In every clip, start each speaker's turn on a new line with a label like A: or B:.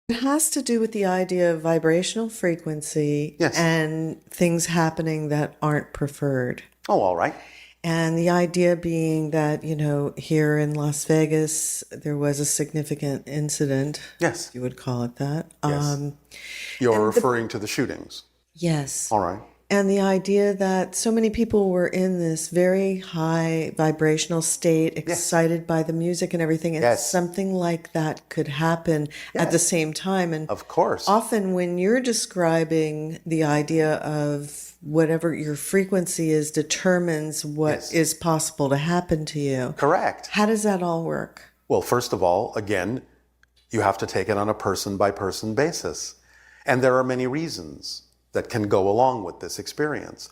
A: It has to do with the idea of vibrational frequency
B: Yes.
A: and things happening that aren't preferred.
B: Oh, all right.
A: And the idea being that, here in Las Vegas, there was a significant incident,
B: Yes.
A: if you would call it that.
B: Yes. You're
A: And
B: referring to the shootings.
A: yes.
B: All right.
A: And the idea that so many people were in this very high vibrational state,
B: Yes.
A: excited by the music and everything, and
B: Yes.
A: something like that could happen at the
B: Yes.
A: same time. And
B: Of course.
A: often when you're describing the idea of whatever your frequency is determines what
B: Yes.
A: is possible to happen to you.
B: Correct.
A: How does that all work?
B: Well, first of all, again, you have to take it on a person-by-person basis. And there are many reasons that can go along with this experience.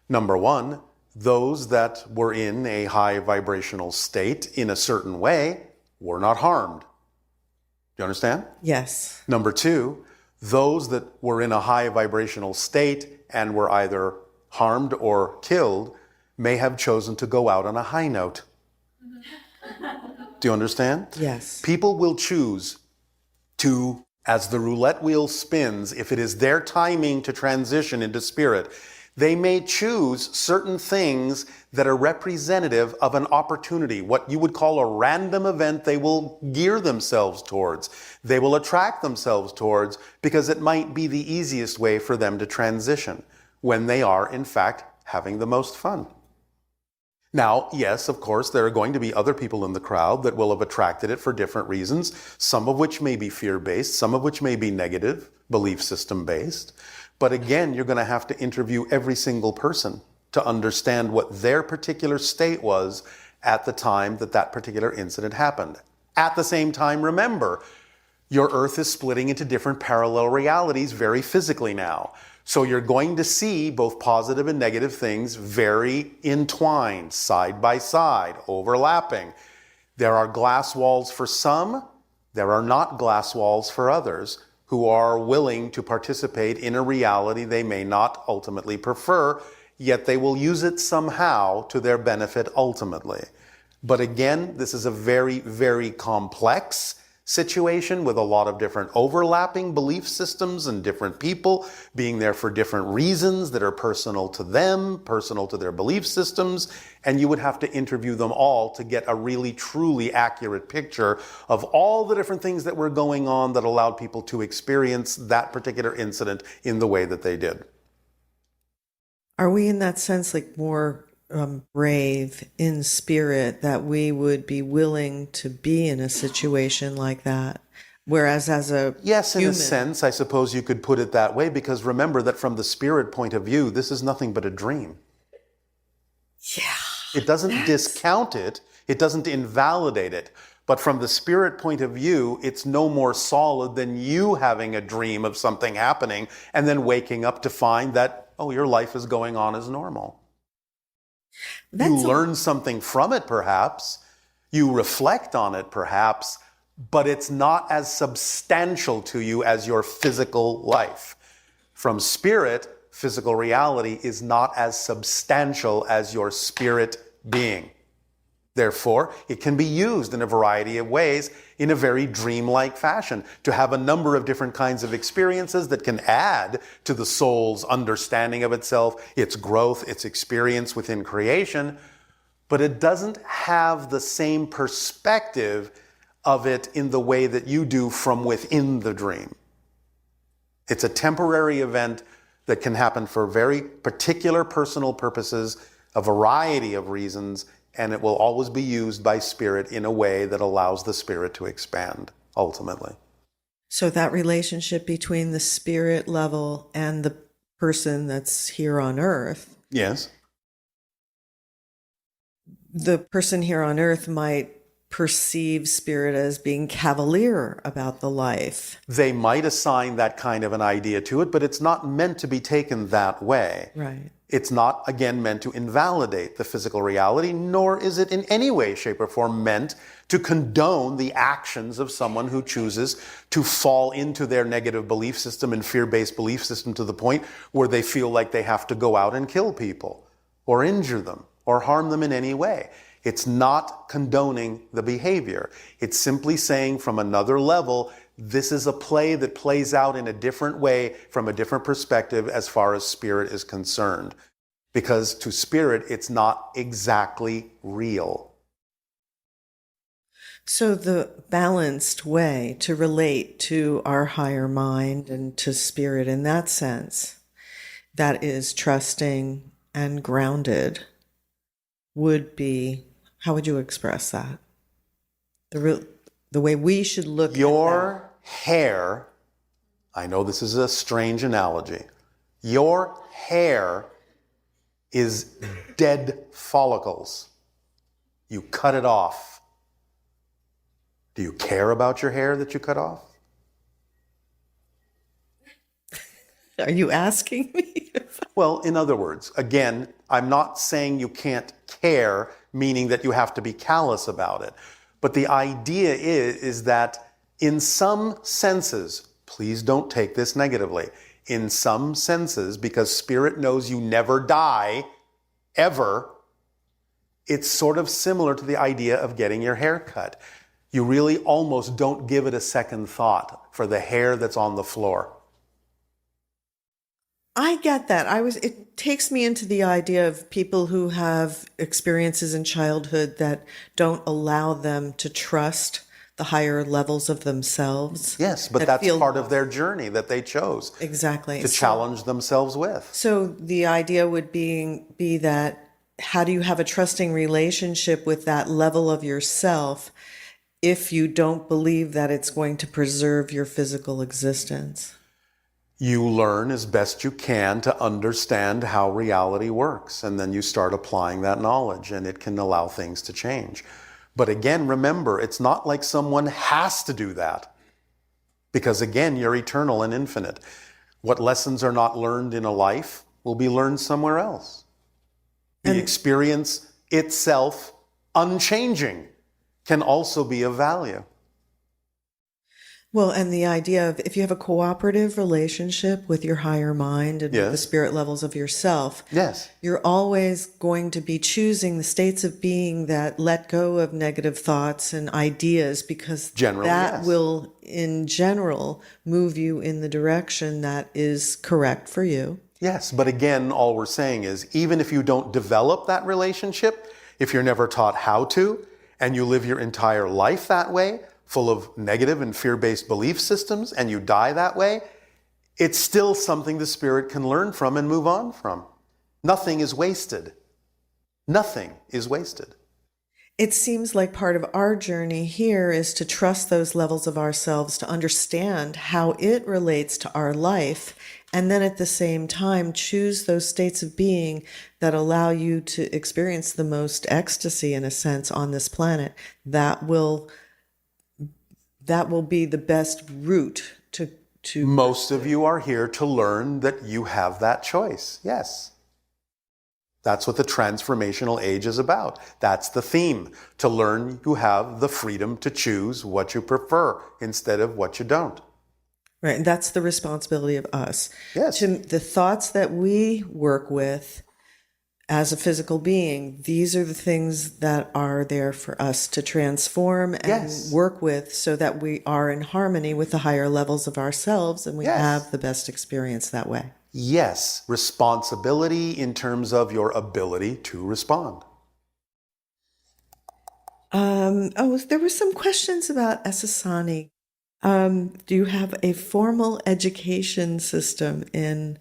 B: Number one, those that were in a high vibrational state in a certain way were not harmed. Do you understand?
A: Yes.
B: Number two, those that were in a high vibrational state and were either harmed or killed may have chosen to go out on a high note. Do you understand?
A: Yes.
B: People will choose to, as the roulette wheel spins, if it is their timing to transition into spirit, they may choose certain things that are representative of an opportunity, what you would call a random event they will gear themselves towards. They will attract themselves towards because it might be the easiest way for them to transition when they are, in fact, having the most fun. Now, yes, of course, there are going to be other people in the crowd that will have attracted it for different reasons, some of which may be fear-based, some of which may be negative, belief system-based. But again, you're going to have to interview every single person to understand what their particular state was at the time that that particular incident happened. At the same time, remember, your Earth is splitting into different parallel realities very physically now. So you're going to see both positive and negative things very entwined, side by side, overlapping. There are glass walls for some, there are not glass walls for others who are willing to participate in a reality they may not ultimately prefer, yet they will use it somehow to their benefit ultimately. But again, this is a very, very complex situation with a lot of different overlapping belief systems and different people being there for different reasons that are personal to them, personal to their belief systems, and you would have to interview them all to get a really truly accurate picture of all the different things that were going on that allowed people to experience that particular incident in the way that they did.
A: Are we in that sense like more brave in spirit that we would be willing to be in a situation like that? Whereas as a
B: Yes, in
A: human,
B: a sense, I suppose you could put it that way, because remember that from the spirit point of view, this is nothing but a dream.
A: yeah,
B: It doesn't discount it, it doesn't invalidate it. But from the spirit point of view, it's no more solid than you having a dream of something happening and then waking up to find that, oh, your life is going on as normal. You learn something from it, perhaps. You reflect on it, perhaps. But it's not as substantial to you as your physical life. From spirit, physical reality is not as substantial as your spirit being. Therefore, it can be used in a variety of ways in a very dreamlike fashion to have a number of different kinds of experiences that can add to the soul's understanding of itself, its growth, its experience within creation. But it doesn't have the same perspective of it in the way that you do from within the dream. It's a temporary event that can happen for very particular personal purposes, a variety of reasons, and it will always be used by spirit in a way that allows the spirit to expand, ultimately.
A: So that relationship between the spirit level and the person that's here on Earth,
B: Yes.
A: the person here on Earth might perceive spirit as being cavalier about the life.
B: They might assign that kind of an idea to it, but it's not meant to be taken that way.
A: Right.
B: It's not, again, meant to invalidate the physical reality, nor is it in any way, shape, or form meant to condone the actions of someone who chooses to fall into their negative belief system and fear-based belief system to the point where they feel like they have to go out and kill people or injure them or harm them in any way. It's not condoning the behavior. It's simply saying from another level, This is a play that plays out in a different way from a different perspective as far as spirit is concerned. Because to spirit, it's not exactly real.
A: So the balanced way to relate to our higher mind and to spirit in that sense, that is trusting and grounded, would be, how would you express that? The way we should look at
B: Your hair, I know this is a strange analogy, your hair is dead follicles. You cut it off. Do you care about your hair that you cut off?
A: that. Are you asking me?
B: Well, in other words, again, I'm not saying you can't care, meaning that you have to be callous about it. But the idea is that in some senses, please don't take this negatively, in some senses, because spirit knows you never die, ever, it's sort of similar to the idea of getting your hair cut. You really almost don't give it a second thought for the hair that's on the floor.
A: I get that. It takes me into the idea of people who have experiences in childhood that don't allow them to trust the higher levels of themselves.
B: Yes, but that's part of their journey that they chose.
A: Exactly.
B: To challenge themselves with.
A: So the idea would be that how do you have a trusting relationship with that level of yourself if you don't believe that it's going to preserve your physical existence?
B: You learn as best you can to understand how reality works, and then you start applying that knowledge, and it can allow things to change. But again, remember, it's not like someone has to do that. Because again, you're eternal and infinite. What lessons are not learned in a life will be learned somewhere else. The experience itself, unchanging, can also be of value.
A: Well, and the idea of if you have a cooperative relationship with your higher mind and with the spirit levels of yourself,
B: yes,
A: you're always going to be choosing the states of being that let go of negative thoughts and ideas, because that will, in general, move you in the direction that is correct for you.
B: Yes, but again, all we're saying is even if you don't develop that relationship, if you're never taught how to, and you live your entire life that way, full of negative and fear-based belief systems, and you die that way, it's still something the spirit can learn from and move on from. Nothing is wasted. Nothing is wasted.
A: It seems like part of our journey here is to trust those levels of ourselves, to understand how it relates to our life, and then at the same time choose those states of being that allow you to experience the most ecstasy, in a sense, on this planet. That will be the best route to.
B: Most of you are here to learn that you have that choice. Yes. That's what the transformational age is about. That's the theme. To learn you have the freedom to choose what you prefer instead of what you don't.
A: Right. And that's the responsibility of us.
B: Yes.
A: The thoughts that we work with as a physical being, these are the things that are there for us to transform and work with so that we are in harmony with the higher levels of ourselves and we have the best experience that way.
B: Yes, responsibility in terms of your ability to respond.
A: There were some questions about Esasani. Do you have a formal education system in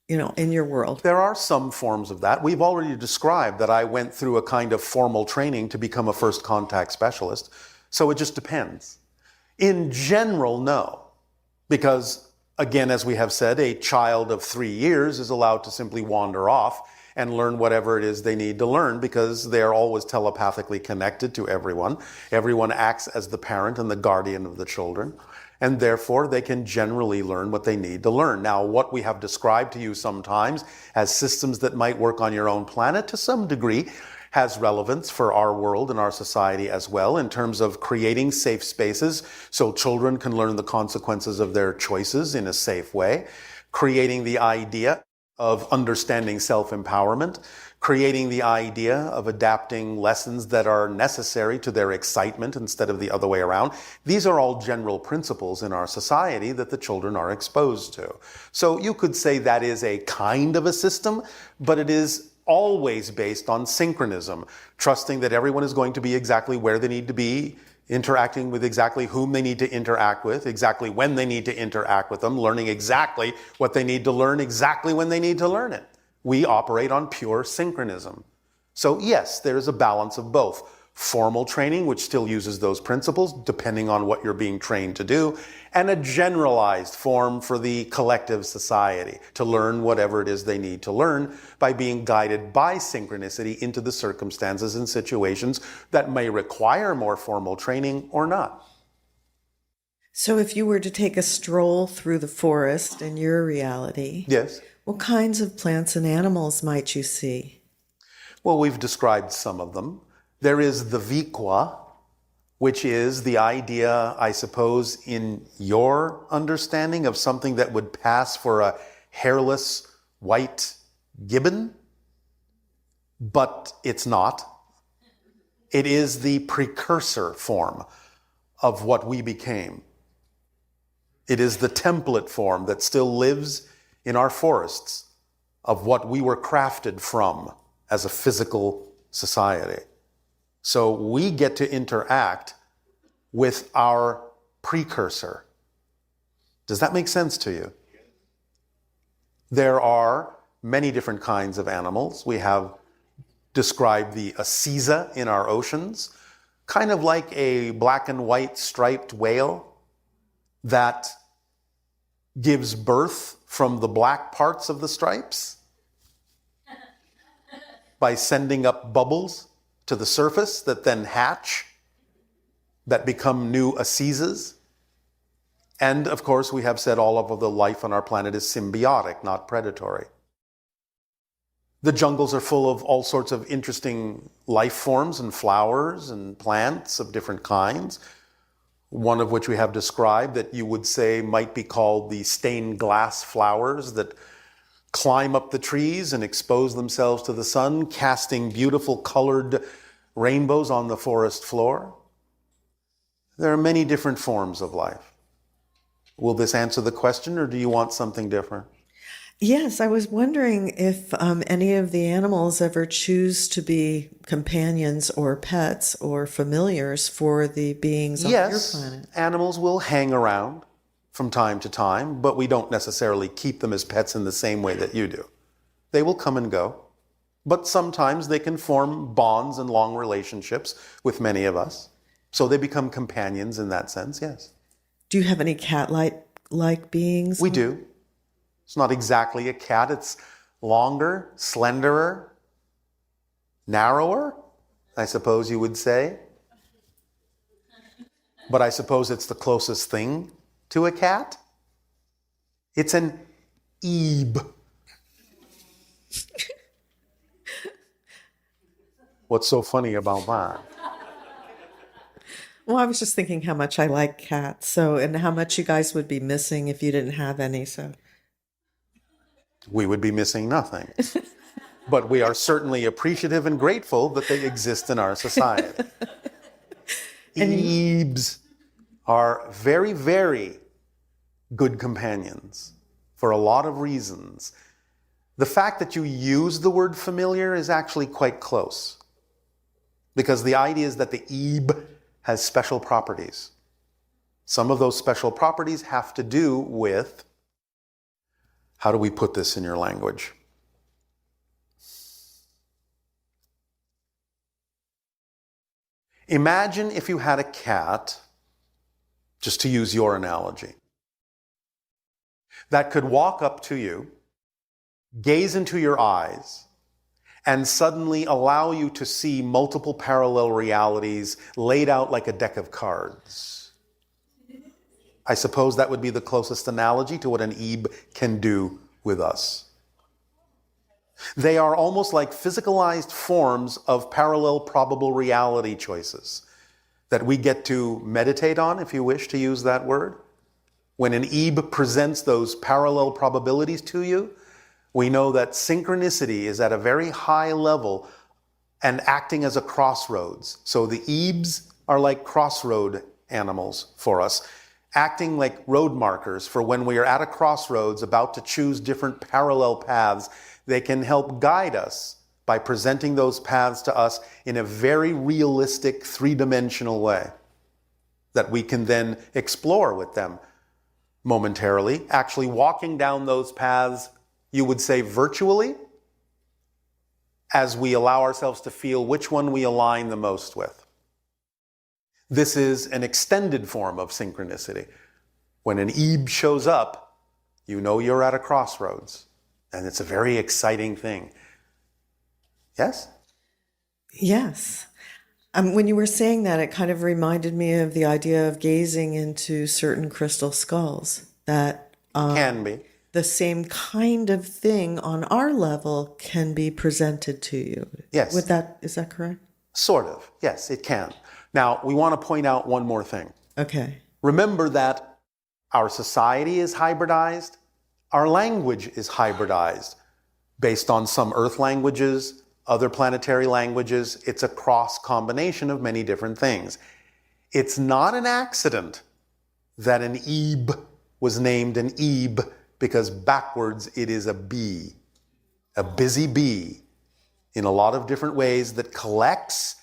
A: your world?
B: There are some forms of that. We've already described that I went through a kind of formal training to become a first contact specialist. So it just depends. In general, no. Because, again, as we have said, a child of 3 years is allowed to simply wander off and learn whatever it is they need to learn because they are always telepathically connected to everyone. Everyone acts as the parent and the guardian of the children. And therefore, they can generally learn what they need to learn. Now, what we have described to you sometimes as systems that might work on your own planet to some degree has relevance for our world and our society as well in terms of creating safe spaces so children can learn the consequences of their choices in a safe way, creating the idea of understanding self-empowerment, creating the idea of adapting lessons that are necessary to their excitement instead of the other way around. These are all general principles in our society that the children are exposed to. So you could say that is a kind of a system, but it is always based on synchronism, trusting that everyone is going to be exactly where they need to be, interacting with exactly whom they need to interact with, exactly when they need to interact with them, learning exactly what they need to learn, exactly when they need to learn it. We operate on pure synchronism. So yes, there is a balance of both. Formal training, which still uses those principles, depending on what you're being trained to do, and a generalized form for the collective society to learn whatever it is they need to learn by being guided by synchronicity into the circumstances and situations that may require more formal training or not.
A: So if you were to take a stroll through the forest in your reality,
B: Yes.
A: what kinds of plants and animals might you see?
B: Well, we've described some of them. There is the vikwa, which is the idea, I suppose, in your understanding of something that would pass for a hairless white gibbon, but it's not. It is the precursor form of what we became. It is the template form that still lives in our forests of what we were crafted from as a physical society. So we get to interact with our precursor. Does that make sense to you? There are many different kinds of animals. We have described the Asiza in our oceans, kind of like a black and white striped whale that gives birth from the black parts of the stripes by sending up bubbles to the surface that then hatch, that become new Asizas. And of course, we have said all of the life on our planet is symbiotic, not predatory. The jungles are full of all sorts of interesting life forms and flowers and plants of different kinds, one of which we have described that you would say might be called the stained glass flowers that climb up the trees and expose themselves to the sun, casting beautiful colored rainbows on the forest floor. There are many different forms of life. Will this answer the question, or do you want something different?
A: Yes, I was wondering if any of the animals ever choose to be companions or pets or familiars for the beings on your planet.
B: Animals will hang around from time to time, but we don't necessarily keep them as pets in the same way that you do. They will come and go, but sometimes they can form bonds and long relationships with many of us. So they become companions in that sense, yes.
A: Do you have any cat-like beings?
B: We do. It's not exactly a cat. It's longer, slenderer, narrower, I suppose you would say. But I suppose it's the closest thing to a cat. It's an ebe. What's so funny about that?
A: Well, I was just thinking how much I like cats, and how much you guys would be missing if you didn't have any, so.
B: We would be missing nothing. But we are certainly appreciative and grateful that they exist in our society. Ebes are very, very good companions for a lot of reasons. The fact that you use the word familiar is actually quite close, because the idea is that the ebe has special properties. Some of those special properties have to do with, how do we put this in your language? Imagine if you had a cat, just to use your analogy, that could walk up to you, gaze into your eyes, and suddenly allow you to see multiple parallel realities laid out like a deck of cards. I suppose that would be the closest analogy to what an ebe can do with us. They are almost like physicalized forms of parallel probable reality choices that we get to meditate on, if you wish to use that word. When an ebe presents those parallel probabilities to you, We know that synchronicity is at a very high level and acting as a crossroads. So the Ebes are like crossroad animals for us, acting like road markers for when we are at a crossroads about to choose different parallel paths. They can help guide us by presenting those paths to us in a very realistic, three-dimensional way that we can then explore with them momentarily, actually walking down those paths, you would say virtually, as we allow ourselves to feel which one we align the most with. This is an extended form of synchronicity. When an Ebe shows up, you know you're at a crossroads, and it's a very exciting thing. Yes?
A: Yes. When you were saying that, it kind of reminded me of the idea of gazing into certain crystal skulls, that
B: Can be.
A: the same kind of thing on our level can be presented to you.
B: Yes.
A: Is that correct?
B: Sort of. Yes, it can. Now, we want to point out one more thing.
A: Okay.
B: Remember that our society is hybridized, our language is hybridized based on some Earth languages, other planetary languages. It's a cross combination of many different things. It's not an accident that an Ebe was named an Ebe, because backwards it is a bee, a busy bee in a lot of different ways that collects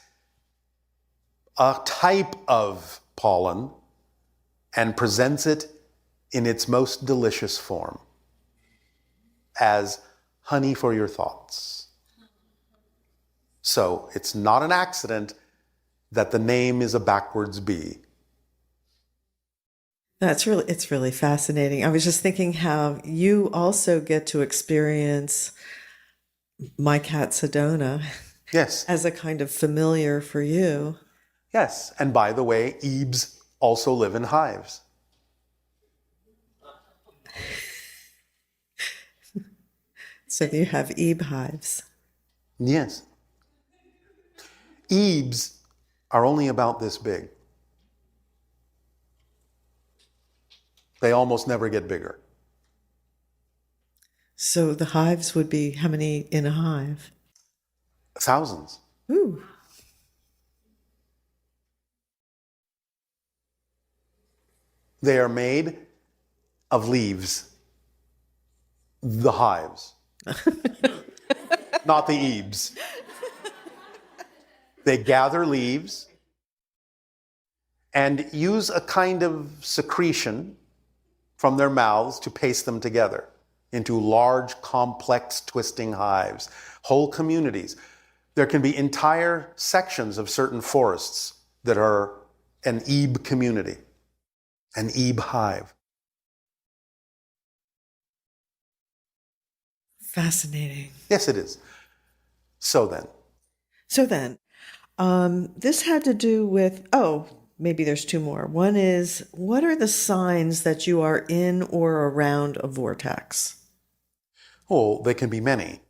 B: a type of pollen and presents it in its most delicious form as honey for your thoughts. So it's not an accident that the name is a backwards bee.
A: It's really fascinating. I was just thinking how you also get to experience my cat Sedona
B: Yes.
A: as a kind of familiar for you.
B: Yes. And by the way, Ebes also live in hives.
A: So you have Ebe hives.
B: Yes. Ebes are only about this big. They almost never get bigger.
A: So the hives would be how many in a hive?
B: Thousands.
A: Ooh.
B: They are made of leaves. The hives. Not the Ebes. They gather leaves and use a kind of secretion from their mouths to paste them together into large, complex, twisting hives, whole communities. There can be entire sections of certain forests that are an Ebe community, an Ebe hive.
A: Fascinating.
B: Yes, it is. So then,
A: This had to do with, maybe there's two more. One is, what are the signs that you are in or around a vortex?
B: oh, they can be many.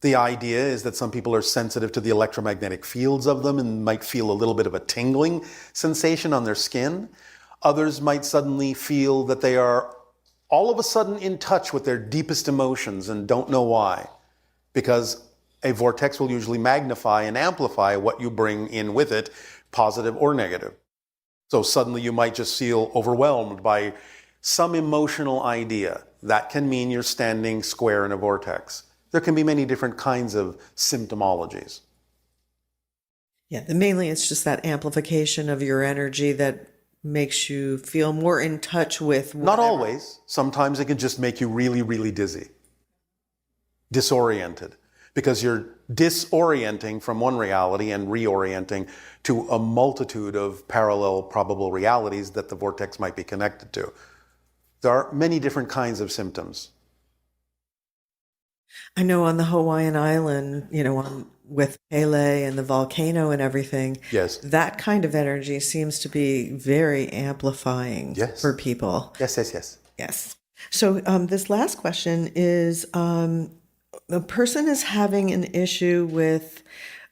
B: The idea is that some people are sensitive to the electromagnetic fields of them and might feel a little bit of a tingling sensation on their skin. Others might suddenly feel that they are all of a sudden in touch with their deepest emotions and don't know why, because a vortex will usually magnify and amplify what you bring in with it, positive or negative. So suddenly you might just feel overwhelmed by some emotional idea. That can mean you're standing square in a vortex. There can be many different kinds of symptomologies.
A: Yeah, mainly it's just that amplification of your energy that makes you feel more in touch with
B: Not
A: whatever.
B: always. Sometimes it can just make you really, really dizzy, disoriented, because you're disorienting from one reality and reorienting to a multitude of parallel probable realities that the vortex might be connected to. There are many different kinds of symptoms.
A: I know on the Hawaiian island, with Pele and the volcano and everything,
B: Yes.
A: that kind of energy seems to be very amplifying
B: Yes.
A: for people.
B: Yes.
A: Yes. So this last question is, the person is having an issue with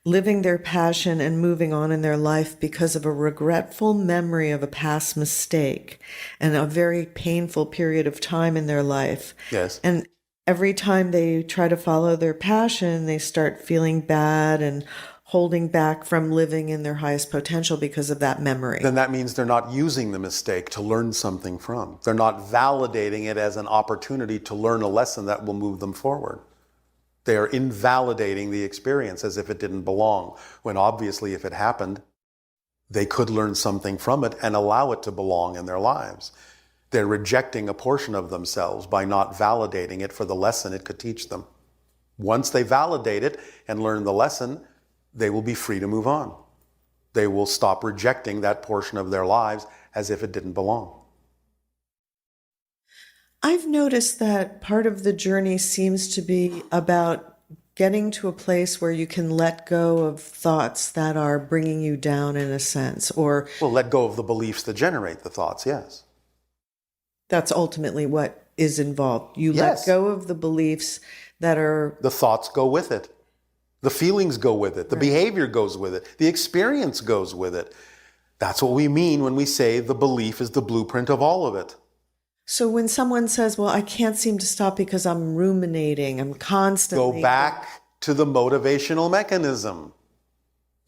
A: living their passion and moving on in their life because of a regretful memory of a past mistake and a very painful period of time in their life.
B: Yes.
A: And every time they try to follow their passion, they start feeling bad and holding back from living in their highest potential because of that memory.
B: Then that means they're not using the mistake to learn something from. They're not validating it as an opportunity to learn a lesson that will move them forward. They are invalidating the experience as if it didn't belong, when obviously if it happened, they could learn something from it and allow it to belong in their lives. They're rejecting a portion of themselves by not validating it for the lesson it could teach them. Once they validate it and learn the lesson, they will be free to move on. They will stop rejecting that portion of their lives as if it didn't belong.
A: I've noticed that part of the journey seems to be about getting to a place where you can let go of thoughts that are bringing you down in a sense, or
B: Well, let go of the beliefs that generate the thoughts, yes.
A: that's ultimately what is involved. You
B: Yes.
A: let go of the beliefs that are,
B: The thoughts go with it. The feelings go with it. The behavior goes with it. The experience goes with it. That's what we mean when we say the belief is the blueprint of all of it.
A: so when someone says, well, I can't seem to stop because I'm ruminating, I'm constantly.
B: Go back to the motivational mechanism.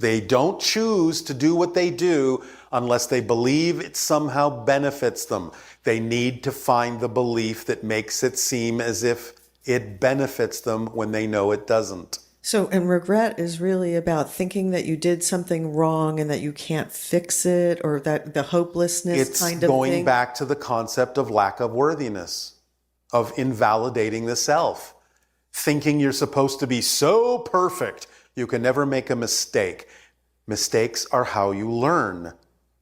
B: They don't choose to do what they do unless they believe it somehow benefits them. They need to find the belief that makes it seem as if it benefits them when they know it doesn't.
A: So, and regret is really about thinking that you did something wrong and that you can't fix it, or that the hopelessness
B: It's
A: kind of
B: going
A: thing.
B: back to the concept of lack of worthiness, of invalidating the self, thinking you're supposed to be so perfect you can never make a mistake. Mistakes are how you learn,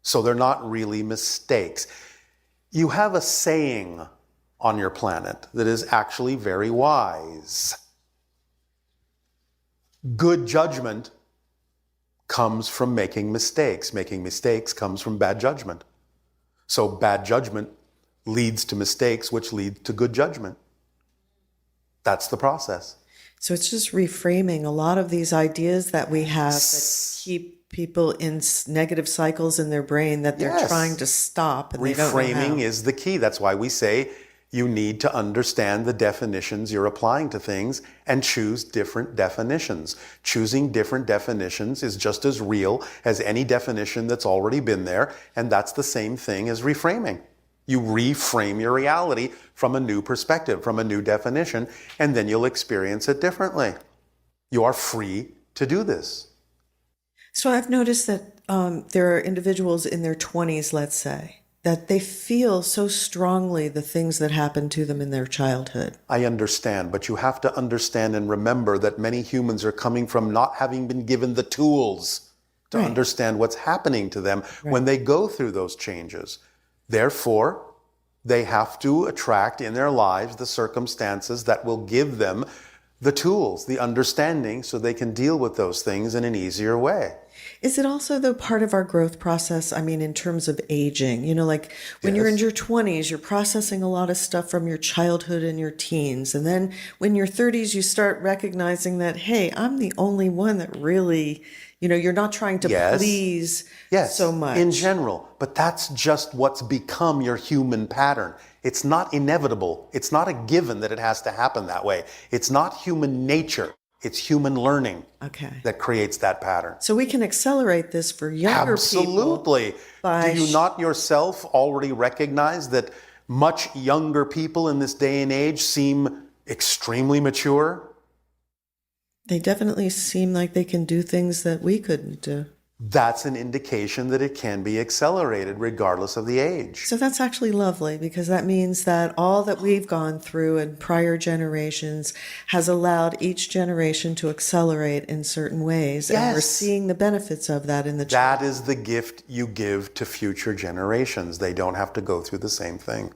B: so they're not really mistakes. You have a saying on your planet that is actually very wise. Good judgment comes from making mistakes. Making mistakes comes from bad judgment. So bad judgment leads to mistakes, which lead to good judgment. That's the process.
A: So it's just reframing a lot of these ideas that we have that keep people in negative cycles in their brain that they're
B: Yes.
A: trying to stop, and they don't know
B: Reframing
A: how.
B: is the key. That's why we say you need to understand the definitions you're applying to things and choose different definitions. Choosing different definitions is just as real as any definition that's already been there, and that's the same thing as reframing. You reframe your reality from a new perspective, from a new definition, and then you'll experience it differently. You are free to do this.
A: So I've noticed that there are individuals in their 20s, let's say, that they feel so strongly the things that happened to them in their childhood.
B: I understand, but you have to understand and remember that many humans are coming from not having been given the tools to
A: Right.
B: understand what's happening to them when they go through those changes. Therefore, they have to attract in their lives the circumstances that will give them the tools, the understanding, so they can deal with those things in an easier way.
A: Is it also the part of our growth process? I mean, in terms of aging, like when you're in your 20s, you're processing a lot of stuff from your childhood and your teens. And then when you're 30s, you start recognizing that, hey, I'm the only one that really, you're not trying to
B: Yes.
A: please
B: Yes,
A: so much.
B: in general, but that's just what's become your human pattern. It's not inevitable. It's not a given that it has to happen that way. It's not human nature. It's human learning
A: Okay.
B: that creates that pattern.
A: So we can accelerate this for younger
B: Absolutely.
A: people. by
B: Do you not yourself already recognize that much younger people in this day and age seem extremely mature?
A: They definitely seem like they can do things that we couldn't do.
B: That's an indication that it can be accelerated regardless of the age.
A: So that's actually lovely, because that means that all that we've gone through in prior generations has allowed each generation to accelerate in certain ways. And we're
B: Yes.
A: seeing the benefits of that in the
B: That is the gift you give to future generations. They don't have to go through the same thing.